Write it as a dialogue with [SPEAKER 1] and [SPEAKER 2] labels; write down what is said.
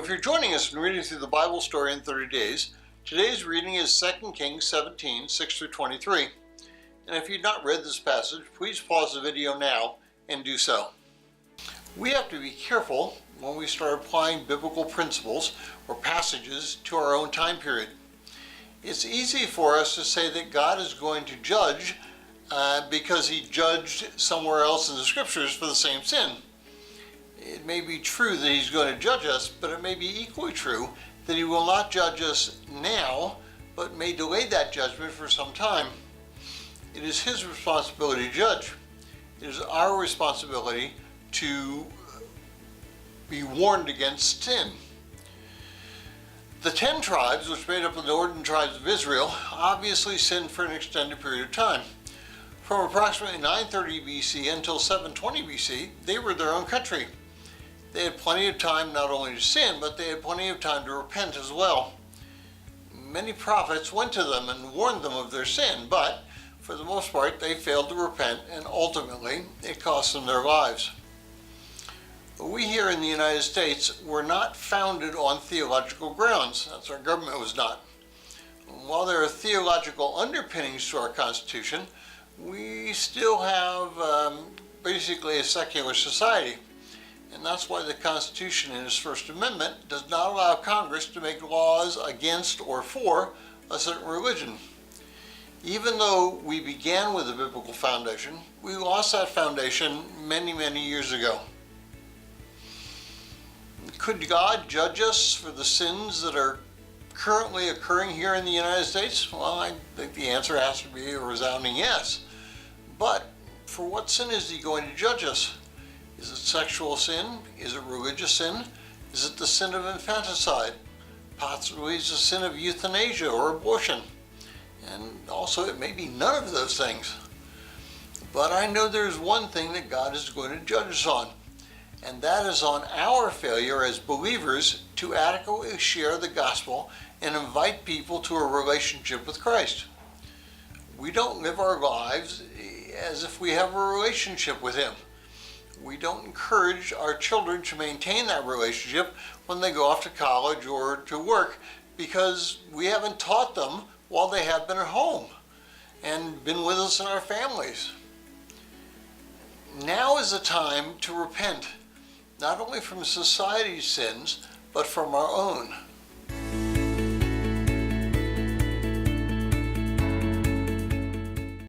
[SPEAKER 1] if you're joining us in reading through the Bible story in 30 days, today's reading is 2 Kings 17, 6 through 23. And if you've not read this passage, please pause the video now and do so. We have to be careful when we start applying biblical principles or passages to our own time period. It's easy for us to say that God is going to judge because he judged somewhere else in the scriptures for the same sin. It may be true that he's going to judge us, but it may be equally true that he will not judge us now, but may delay that judgment for some time. It is his responsibility to judge. It is our responsibility to be warned against sin. The 10 tribes, which made up the northern tribes of Israel, obviously sinned for an extended period of time. From approximately 930 BC until 720 BC, they were their own country. They had plenty of time not only to sin, but they had plenty of time to repent as well. Many prophets went to them and warned them of their sin, but for the most part they failed to repent, and ultimately it cost them their lives. We here in the United States were not founded on theological grounds. That's our government was not. While there are theological underpinnings to our Constitution, we still have basically a secular society. And that's why the Constitution in its First Amendment does not allow Congress to make laws against or for a certain religion. Even though we began with a biblical foundation, we lost that foundation many, many years ago. Could God judge us for the sins that are currently occurring here in the United States? Well, I think the answer has to be a resounding yes. But for what sin is he going to judge us? Is it sexual sin? Is it religious sin? Is it the sin of infanticide? Possibly it's the sin of euthanasia or abortion. And also it may be none of those things. But I know there's one thing that God is going to judge us on, and that is on our failure as believers to adequately share the gospel and invite people to a relationship with Christ. We don't live our lives as if we have a relationship with him. We don't encourage our children to maintain that relationship when they go off to college or to work, because we haven't taught them while they have been at home and been with us in our families. Now is the time to repent, not only from society's sins, but from our own.